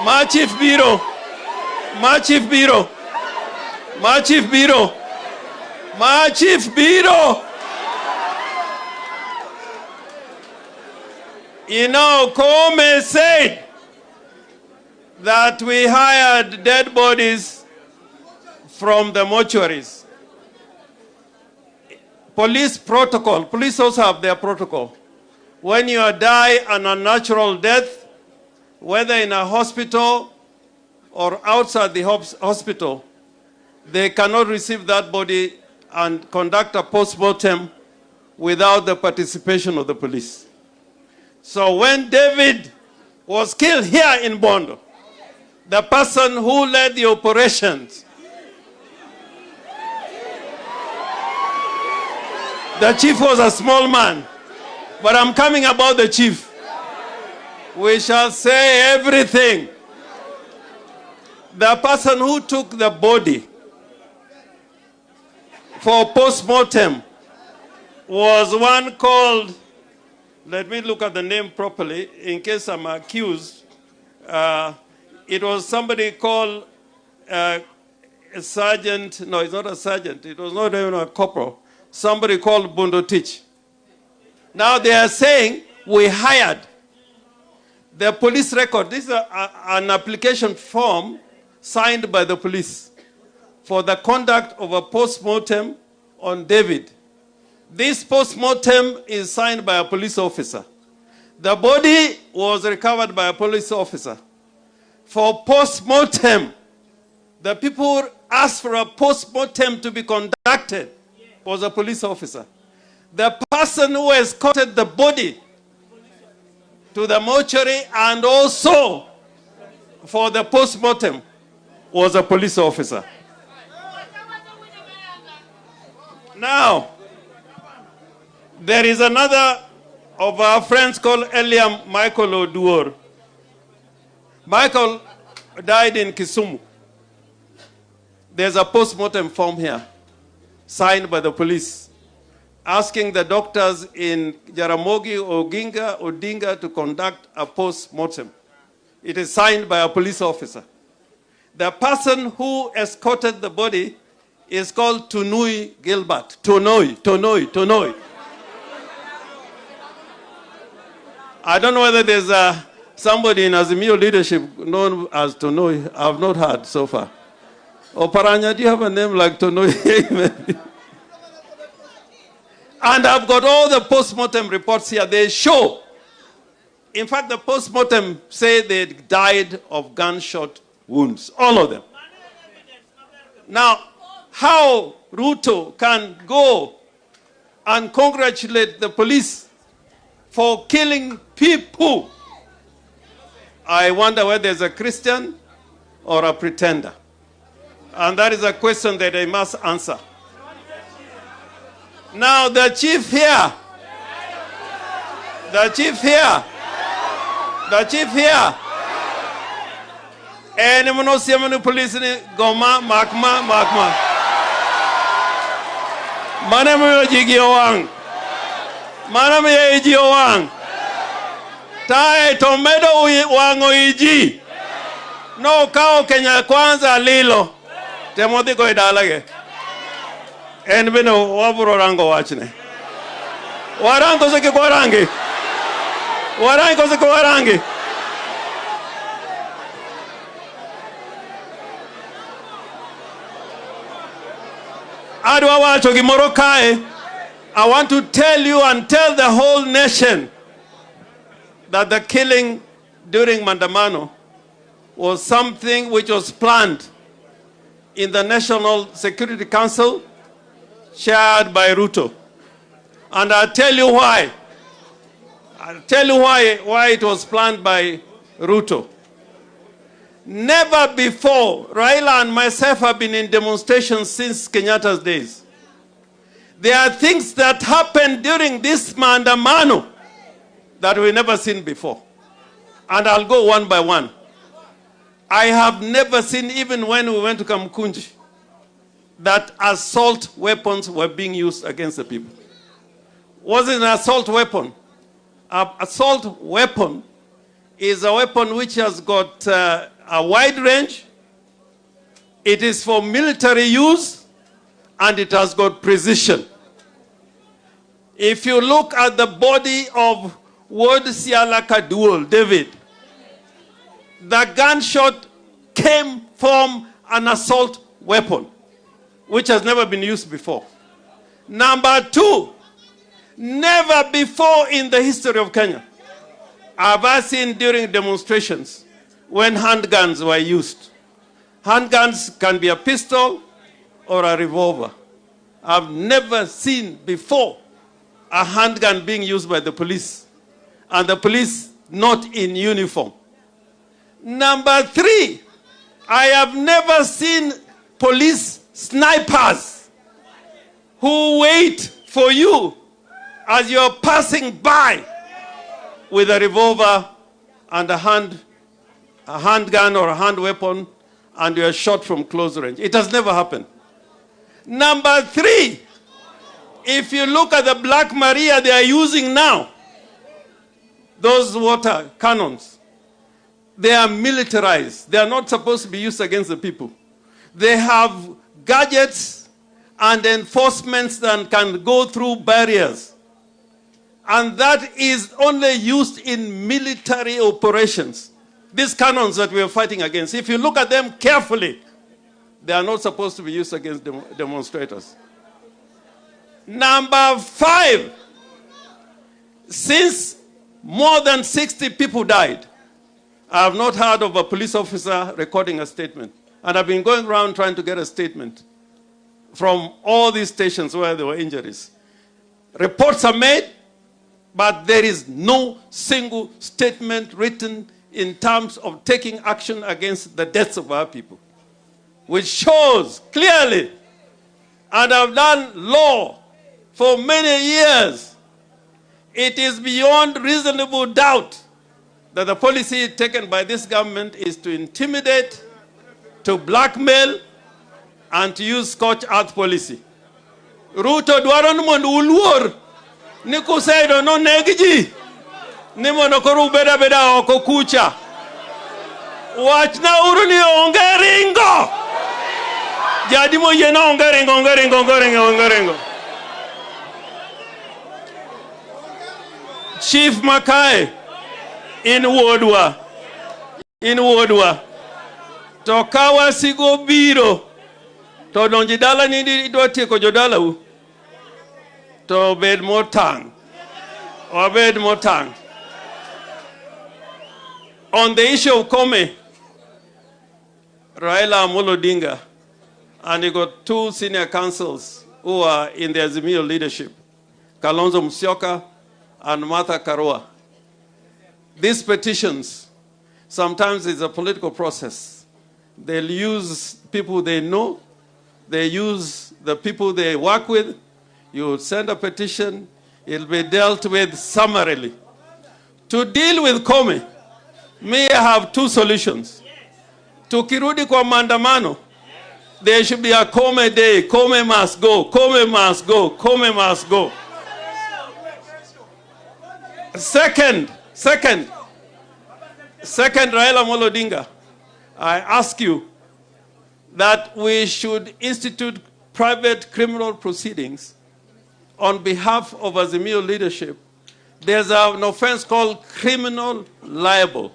Ma Chief Biro. Ma Chief Biro. Ma Chief Biro. Ma Chief Biro. You know, Kome said that we hired dead bodies from the mortuaries. Police protocol, police also have their protocol. When you die an unnatural death, whether in a hospital or outside the hospital, they cannot receive that body and conduct a post-mortem without the participation of the police. So when David was killed here in Bondo, the person who led the operations, the chief was a small man, but I'm coming about the chief. We shall say everything. The person who took the body for post-mortem was one called, let me look at the name properly in case I'm accused. It was somebody called a sergeant. No, it's not a sergeant. It was not even a corporal. Somebody called Bundotich. Now they are saying we hired the police record. This is an application form signed by the police for the conduct of a post-mortem on David. This post-mortem is signed by a police officer. The body was recovered by a police officer. For post-mortem, the people asked for a post-mortem to be conducted was a police officer. The person who escorted the body to the mortuary and also for the post-mortem was a police officer. Now, there is another of our friends called Eliam Michael Oduor. Michael died in Kisumu. There's a post-mortem form here, signed by the police, asking the doctors in Jaramogi Odinga to conduct a post-mortem. It is signed by a police officer. The person who escorted the body is called Tunui Gilbert. Tonoi. I don't know whether there's somebody in Azimio leadership known as Tonoi. I've not heard so far. Paranya, do you have a name like Tonoi? And I've got all the post-mortem reports here. They show, in fact, the post-mortem say they died of gunshot wounds, all of them. Now, how Ruto can go and congratulate the police for killing people? I wonder whether there's a Christian or a pretender. And that is a question that they must answer. Now the chief here, any monosyamanu police ni goma makma. Manam yo jigiowang. Manam yo jigiowang. Tai tomedo wango iji. No kao Kenya kwanza lilo. Temodi ko idalage. En bino waburo rango wachne. Warango se ke warangi. Warango se ke warangi. Adwa wacho gimoro kae. I want to tell you and tell the whole nation that the killing during Mandamano was something which was planned in the National Security Council chaired by Ruto. And I'll tell you why. I'll tell you why it was planned by Ruto. Never before, Raila and myself have been in demonstrations since Kenyatta's days. There are things that happened during this Mandamano that we've never seen before. And I'll go one by one. I have never seen, even when we went to Kamkunji, that assault weapons were being used against the people. Was it an assault weapon? An assault weapon is a weapon which has got a wide range. It is for military use, and it has got precision. If you look at the body of Ward Siala Kaduol, David, the gunshot came from an assault weapon, which has never been used before. Number two, never before in the history of Kenya have I seen during demonstrations when handguns were used. Handguns can be a pistol or a revolver. I've never seen before a handgun being used by the police, and the police not in uniform. Number three, I have never seen police snipers who wait for you as you're passing by with a revolver and a handgun or a hand weapon, and you're shot from close range. It has never happened. Number three, if you look at the Black Maria they are using now, those water cannons, they are militarized. They are not supposed to be used against the people. They have gadgets and enforcements that can go through barriers. And that is only used in military operations. These cannons that we are fighting against, if you look at them carefully, they are not supposed to be used against demonstrators. Number five, since more than 60 people died, I have not heard of a police officer recording a statement. And I've been going around trying to get a statement from all these stations where there were injuries. Reports are made, but there is no single statement written in terms of taking action against the deaths of our people, which shows clearly, and I've done law for many years, it is beyond reasonable doubt that the policy taken by this government is to intimidate, to blackmail, and to use scorched earth policy. Ruto dwaron mondo uluor ni kusaido no negji ni mondo koru beda oko kucha. Wachna uru ni onge ringo. Jadi mo yena onge ringo. Chief Makai in Wodwa. To kawa sigo biro. To donji dala ni idwa tieko jodala u. To bed motang. On the issue of Kome, Raila Akikufa, and he got two senior councils who are in the Azimio leadership, Kalonzo Musyoka and Martha Karua. These petitions, sometimes it's a political process. They'll use people they know, they use the people they work with. You send a petition, it'll be dealt with summarily. To deal with Kome, may have two solutions. To kirudi kwa maandamano, there should be a Kome day. Kome must go. Kome must go. Kome must go. Second, Raila Molodinga, I ask you that we should institute private criminal proceedings on behalf of Azimio leadership. There's an offense called criminal libel.